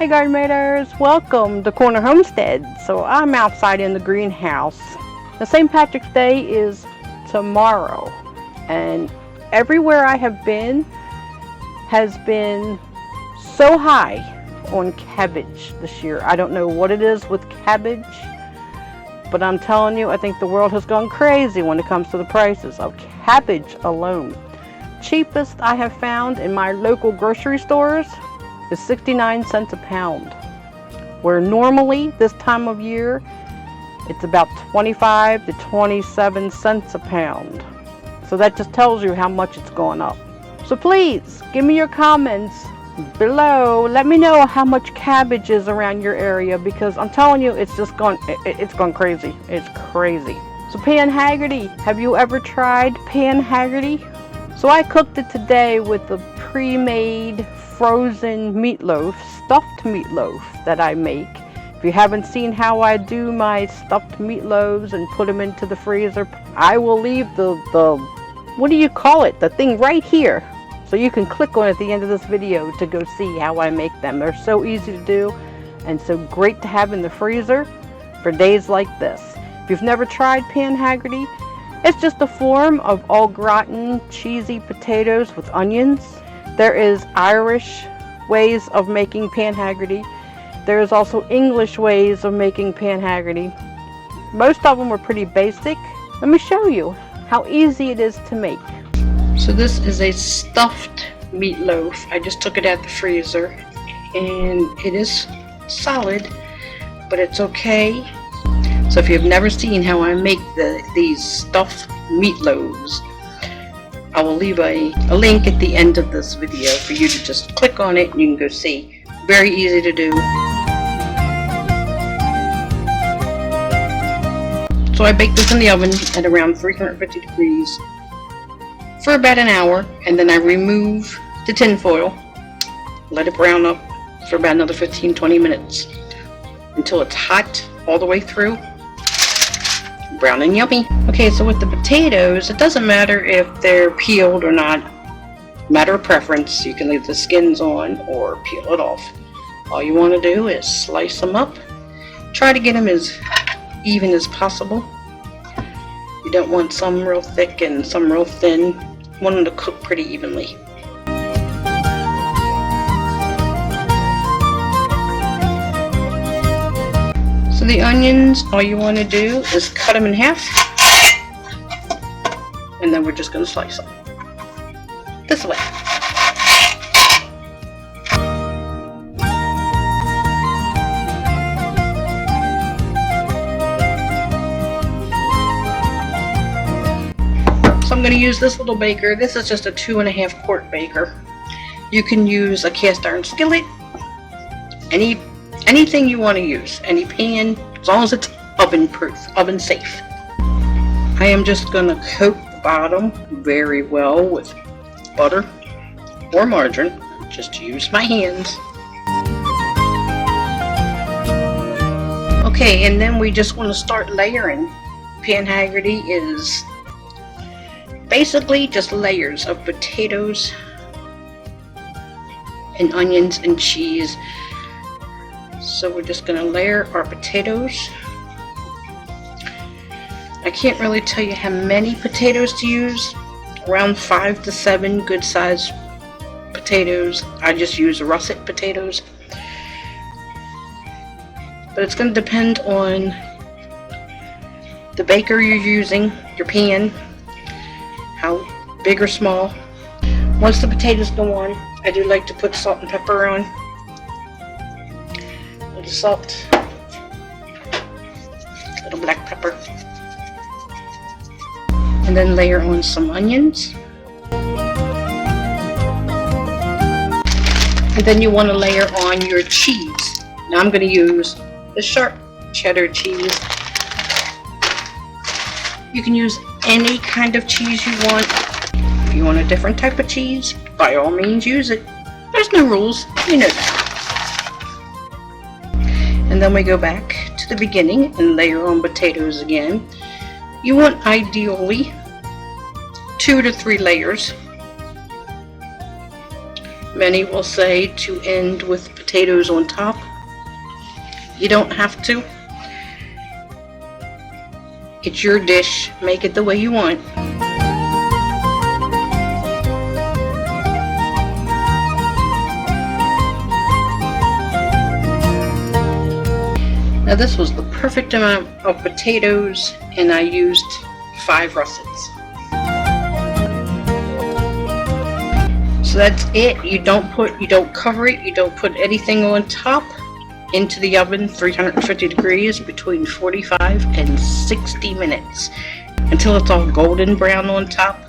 Hey garden maters, welcome to Corner Homestead. So I'm outside in the greenhouse. The St. Patrick's Day is tomorrow, and everywhere I have been has been so high on cabbage this year. I don't know what it is with cabbage, but I'm telling you, I think the world has gone crazy when it comes to the prices of cabbage alone. Cheapest I have found in my local grocery stores is 69 cents a pound, where normally this time of year it's about 25 to 27 cents a pound. So that just tells you how much it's gone up. So please give me your comments below. Let me know how much cabbage is around your area, because I'm telling you, it's gone crazy. It's crazy. So Pan Haggerty, have you ever tried Pan Haggerty? So I cooked it today with the pre-made frozen meatloaf, stuffed meatloaf that I make. If you haven't seen how I do my stuffed meatloaves and put them into the freezer, I will leave the what do you call it? The thing right here. So you can click on it at the end of this video to go see how I make them. They're so easy to do and so great to have in the freezer for days like this. If you've never tried Pan Haggerty, it's just a form of au gratin cheesy potatoes with onions. There is Irish ways of making Pan Haggerty. There is also English ways of making Pan Haggerty. Most of them are pretty basic. Let me show you how easy it is to make. So this is a stuffed meatloaf. I just took it out the freezer, and it is solid, but it's okay. So if you've never seen how I make these stuffed meatloaves, I will leave a link at the end of this video for you to just click on it and you can go see. Very easy to do. So I bake this in the oven at around 350 degrees for about an hour, and then I remove the tin foil, let it brown up for about another 15-20 minutes until it's hot all the way through. Brown and yummy. Okay, so with the potatoes, it doesn't matter if they're peeled or not. Matter of preference. You can leave the skins on or peel it off. All you want to do is slice them up. Try to get them as even as possible. You don't want some real thick and some real thin. You want them to cook pretty evenly. So the onions, all you want to do is cut them in half, and then we're just going to slice them this way. So I'm going to use this little baker. This is just a 2.5 quart baker. You can use a cast iron skillet, anything you want to use, any pan, as long as it's oven proof, oven safe. I am just going to coat the bottom very well with butter or margarine, just to use my hands. Okay, and then we just want to start layering. Pan Haggerty is basically just layers of potatoes and onions and cheese. So we're just going to layer our potatoes. I can't really tell you how many potatoes to use. Around 5 to 7 good sized potatoes. I just use russet potatoes. But it's going to depend on the baker you're using, your pan, how big or small. Once the potatoes go on, I do like to put salt and pepper on. Salt, a little black pepper, and then layer on some onions, and then you want to layer on your cheese. Now I'm going to use the sharp cheddar cheese. You can use any kind of cheese you want. If you want a different type of cheese, by all means use it. There's no rules, you know that. And then we go back to the beginning and layer on potatoes again. You want ideally 2 to 3 layers. Many will say to end with potatoes on top. You don't have to. It's your dish. Make it the way you want. Now this was the perfect amount of potatoes, and I used 5 russets. So that's it. You don't cover it, you don't put anything on top. Into the oven, 350 degrees, between 45 and 60 minutes, until it's all golden brown on top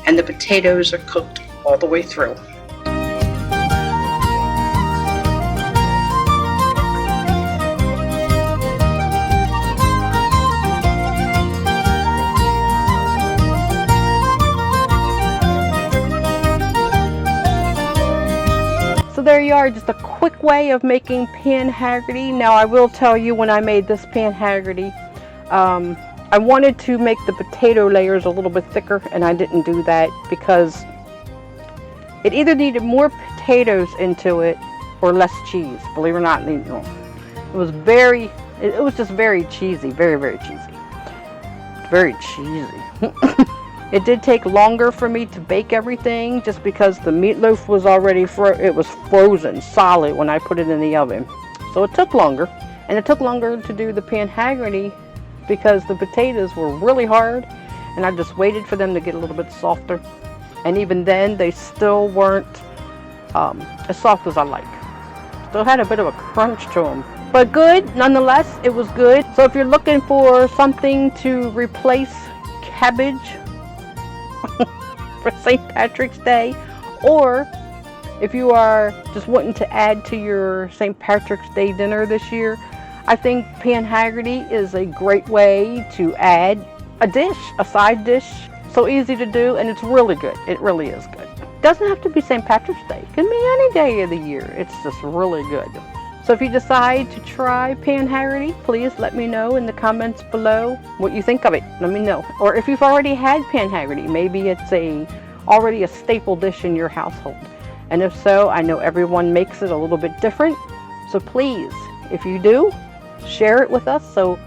and the potatoes are cooked all the way through. So there you are, just a quick way of making pan Haggerty. Now I will tell you, when I made this pan Haggerty, I wanted to make the potato layers a little bit thicker, and I didn't do that because it either needed more potatoes into it or less cheese. Believe it or not, it was just very cheesy, very cheesy, very cheesy. It did take longer for me to bake everything, just because the meatloaf was already it was frozen solid when I put it in the oven. So it took longer, and it took longer to do the pan Haggerty because the potatoes were really hard, and I just waited for them to get a little bit softer. And even then, they still weren't as soft as I like. Still had a bit of a crunch to them, but good nonetheless. It was good. So if you're looking for something to replace cabbage for St. Patrick's Day, or if you are just wanting to add to your St. Patrick's Day dinner this year, I think pan Haggerty is a great way to add a dish, a side dish. So easy to do, and it's really good. It really is good. It doesn't have to be St. Patrick's Day. It can be any day of the year. It's just really good. So if you decide to try pan Haggerty, please let me know in the comments below what you think of it. Let me know. Or if you've already had pan Haggerty, maybe it's already a staple dish in your household. And if so, I know everyone makes it a little bit different. So please, if you do, share it with us so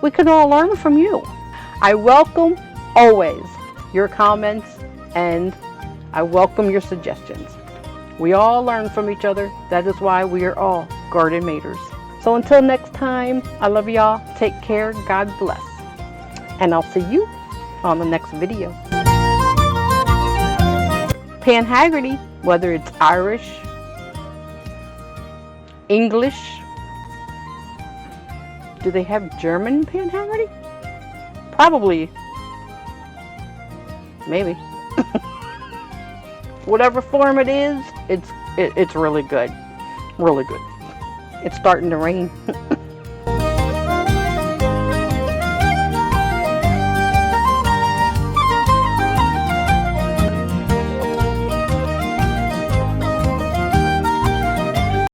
we can all learn from you. I welcome always your comments, and I welcome your suggestions. We all learn from each other. That is why we are all garden maters. So until next time, I love y'all. Take care. God bless. And I'll see you on the next video. Pan Haggerty, whether it's Irish, English, do they have German pan Haggerty? Probably. Maybe. Whatever form it is, it's really good. Really good. It's starting to rain.